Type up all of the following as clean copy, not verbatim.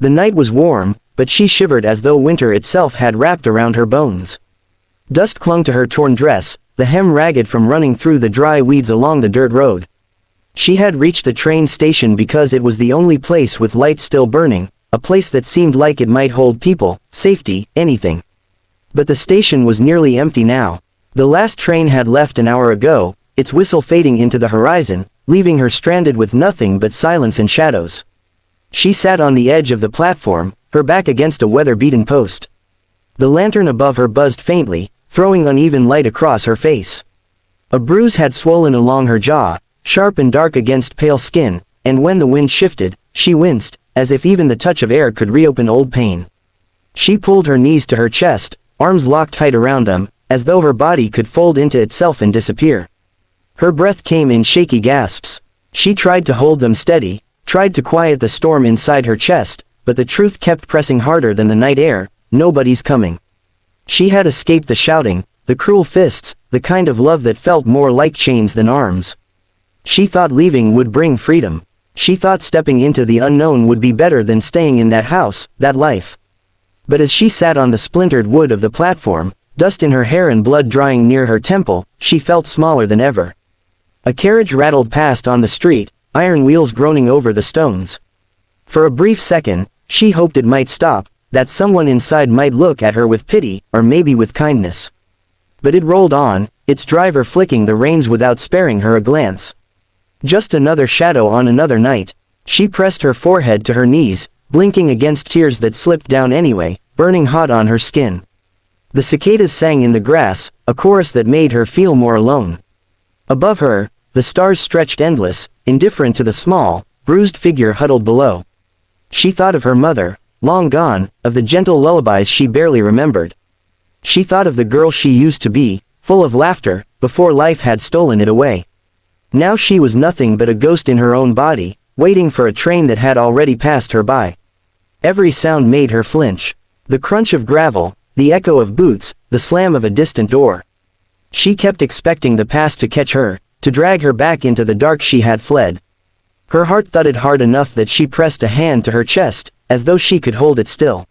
The night was warm, but she shivered as though winter itself had wrapped around her bones. Dust clung to her torn dress, the hem ragged from running through the dry weeds along the dirt road. She had reached the train station because it was the only place with lights still burning, a place that seemed like it might hold people, safety, anything. But the station was nearly empty now. The last train had left an hour ago, its whistle fading into the horizon, leaving her stranded with nothing but silence and shadows. She sat on the edge of the platform, her back against a weather-beaten post. The lantern above her buzzed faintly, throwing uneven light across her face. A bruise had swollen along her jaw, sharp and dark against pale skin, and when the wind shifted, she winced, as if even the touch of air could reopen old pain. She pulled her knees to her chest, arms locked tight around them, as though her body could fold into itself and disappear. Her breath came in shaky gasps. She tried to hold them steady, tried to quiet the storm inside her chest, but the truth kept pressing harder than the night air: nobody's coming. She had escaped the shouting, the cruel fists, the kind of love that felt more like chains than arms. She thought leaving would bring freedom. She thought stepping into the unknown would be better than staying in that house, that life. But as she sat on the splintered wood of the platform, dust in her hair and blood drying near her temple, she felt smaller than ever. A carriage rattled past on the street, iron wheels groaning over the stones. For a brief second, she hoped it might stop, that someone inside might look at her with pity, or maybe with kindness. But it rolled on, its driver flicking the reins without sparing her a glance. Just another shadow on another night. She pressed her forehead to her knees, blinking against tears that slipped down anyway, burning hot on her skin. The cicadas sang in the grass, a chorus that made her feel more alone. Above her, the stars stretched endless, indifferent to the small, bruised figure huddled below. She thought of her mother, long gone, of the gentle lullabies she barely remembered. She thought of the girl she used to be, full of laughter, before life had stolen it away. Now she was nothing but a ghost in her own body, waiting for a train that had already passed her by. Every sound made her flinch. The crunch of gravel, the echo of boots, the slam of a distant door. She kept expecting the past to catch her, to drag her back into the dark she had fled. Her heart thudded hard enough that she pressed a hand to her chest, as though she could hold it still.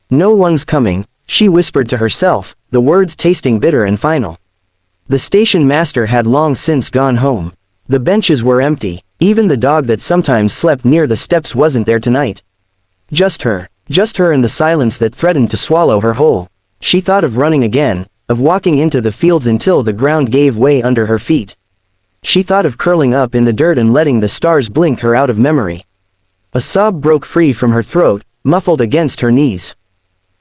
"No one's coming," she whispered to herself, the words tasting bitter and final. The station master had long since gone home. The benches were empty, even the dog that sometimes slept near the steps wasn't there tonight. Just her and the silence that threatened to swallow her whole. She thought of running again, of walking into the fields until the ground gave way under her feet. She thought of curling up in the dirt and letting the stars blink her out of memory. A sob broke free from her throat, muffled against her knees.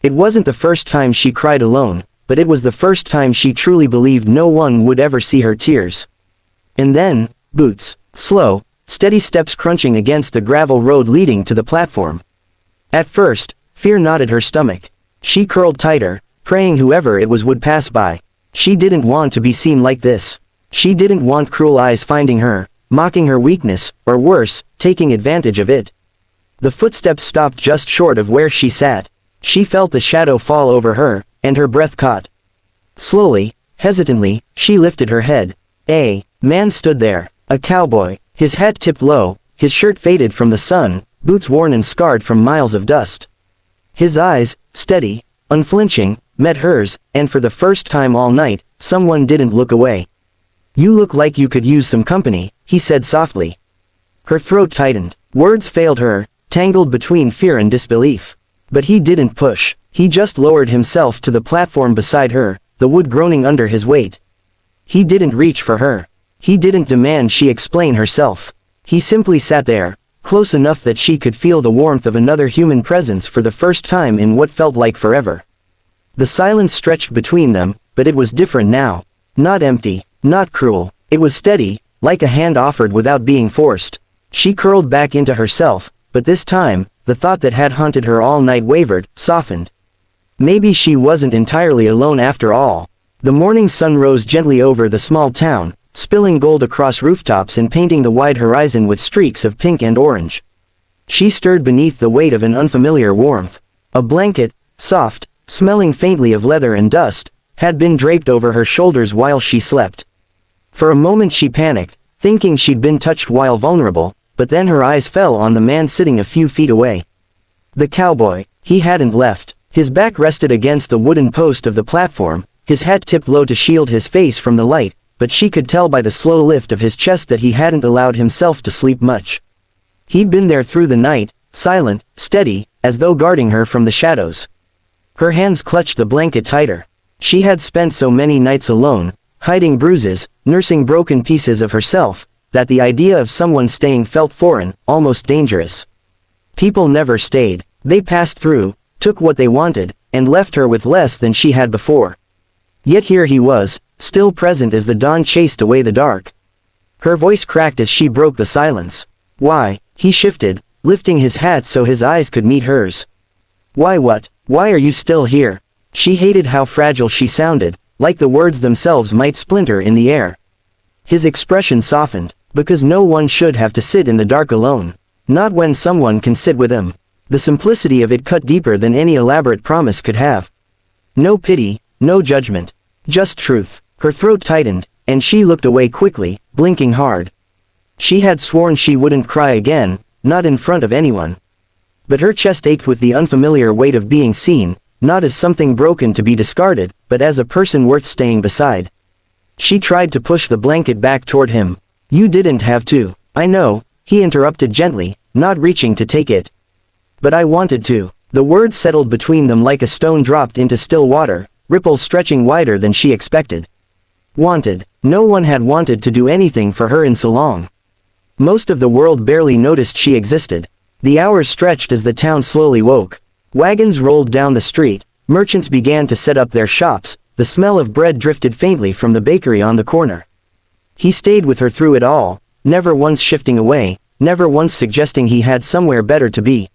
It wasn't the first time she cried alone, but it was the first time she truly believed no one would ever see her tears. And then, boots, slow, steady steps crunching against the gravel road leading to the platform. At first, fear knotted her stomach. She curled tighter, praying whoever it was would pass by. She didn't want to be seen like this. She didn't want cruel eyes finding her, mocking her weakness, or worse, taking advantage of it. The footsteps stopped just short of where she sat. She felt the shadow fall over her, and her breath caught. Slowly, hesitantly, she lifted her head. A man stood there, a cowboy, his hat tipped low, his shirt faded from the sun, boots worn and scarred from miles of dust. His eyes, steady, unflinching, met hers, and for the first time all night, someone didn't look away. "You look like you could use some company," he said softly. Her throat tightened. Words failed her, tangled between fear and disbelief. But he didn't push. He just lowered himself to the platform beside her, the wood groaning under his weight. He didn't reach for her. He didn't demand she explain herself. He simply sat there, close enough that she could feel the warmth of another human presence for the first time in what felt like forever. The silence stretched between them, but it was different now. Not empty, not cruel. It was steady, like a hand offered without being forced. She curled back into herself, but this time, the thought that had haunted her all night wavered, softened. Maybe she wasn't entirely alone after all. The morning sun rose gently over the small town, spilling gold across rooftops and painting the wide horizon with streaks of pink and orange. She stirred beneath the weight of an unfamiliar warmth. A blanket, soft, smelling faintly of leather and dust, had been draped over her shoulders while she slept. For a moment she panicked, thinking she'd been touched while vulnerable, but then her eyes fell on the man sitting a few feet away. The cowboy. He hadn't left. His back rested against the wooden post of the platform, his hat tipped low to shield his face from the light, but she could tell by the slow lift of his chest that he hadn't allowed himself to sleep much. He'd been there through the night, silent, steady, as though guarding her from the shadows. Her hands clutched the blanket tighter. She had spent so many nights alone, hiding bruises, nursing broken pieces of herself, that the idea of someone staying felt foreign, almost dangerous. People never stayed. They passed through, took what they wanted, and left her with less than she had before. Yet here he was, still present as the dawn chased away the dark. Her voice cracked as she broke the silence. Why? He shifted, lifting his hat so his eyes could meet hers. Why what? Why are you still here? She hated how fragile she sounded, like the words themselves might splinter in the air. His expression softened, because no one should have to sit in the dark alone. Not when someone can sit with him. The simplicity of it cut deeper than any elaborate promise could have. No pity, no judgment. Just truth. Her throat tightened, and she looked away quickly, blinking hard. She had sworn she wouldn't cry again, not in front of anyone. But her chest ached with the unfamiliar weight of being seen, not as something broken to be discarded, but as a person worth staying beside. She tried to push the blanket back toward him. You didn't have to. I know, he interrupted gently, not reaching to take it. But I wanted to. The words settled between them like a stone dropped into still water, ripples stretching wider than she expected. Wanted. No one had wanted to do anything for her in so long. Most of the world barely noticed she existed. The hours stretched as the town slowly woke. Wagons rolled down the street, merchants began to set up their shops, the smell of bread drifted faintly from the bakery on the corner. He stayed with her through it all, never once shifting away, never once suggesting he had somewhere better to be.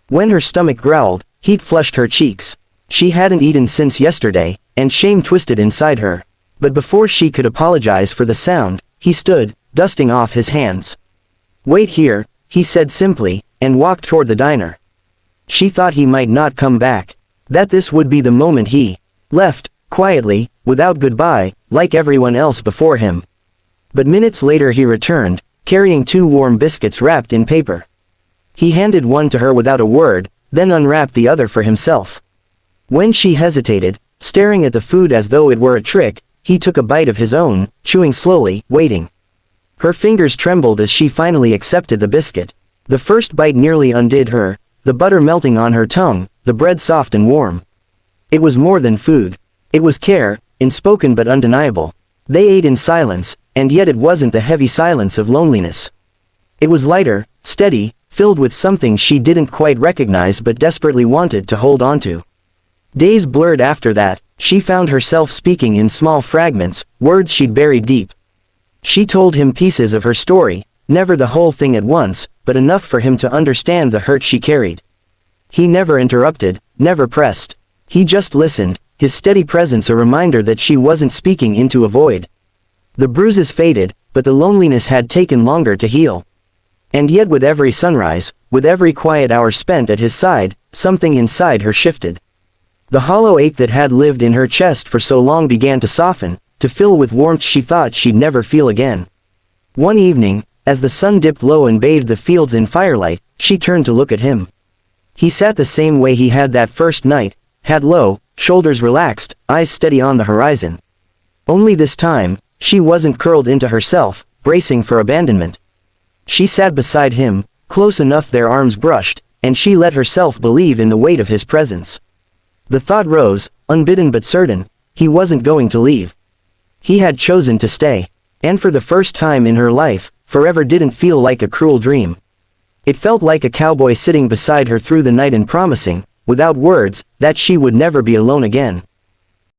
When her stomach growled, heat flushed her cheeks. She hadn't eaten since yesterday, and shame twisted inside her. But before she could apologize for the sound, he stood, dusting off his hands. Wait here, he said simply, and walked toward the diner. She thought he might not come back. That this would be the moment he left, quietly, without goodbye, like everyone else before him. But minutes later he returned, carrying 2 warm biscuits wrapped in paper. He handed one to her without a word, then unwrapped the other for himself. When she hesitated, staring at the food as though it were a trick, he took a bite of his own, chewing slowly, waiting. Her fingers trembled as she finally accepted the biscuit. The first bite nearly undid her, the butter melting on her tongue, the bread soft and warm. It was more than food. It was care, unspoken but undeniable. They ate in silence, and yet it wasn't the heavy silence of loneliness. It was lighter, steady, filled with something she didn't quite recognize but desperately wanted to hold onto. Days blurred after that, she found herself speaking in small fragments, words she'd buried deep. She told him pieces of her story, never the whole thing at once, but enough for him to understand the hurt she carried. He never interrupted, never pressed. He just listened, his steady presence a reminder that she wasn't speaking into a void. The bruises faded, but the loneliness had taken longer to heal. And yet with every sunrise, with every quiet hour spent at his side, something inside her shifted. The hollow ache that had lived in her chest for so long began to soften, to fill with warmth she thought she'd never feel again. One evening, as the sun dipped low and bathed the fields in firelight, she turned to look at him. He sat the same way he had that first night, head low, shoulders relaxed, eyes steady on the horizon. Only this time, she wasn't curled into herself, bracing for abandonment. She sat beside him, close enough their arms brushed, and she let herself believe in the weight of his presence. The thought rose, unbidden but certain, he wasn't going to leave. He had chosen to stay. And for the first time in her life, forever didn't feel like a cruel dream. It felt like a cowboy sitting beside her through the night and promising, without words, that she would never be alone again.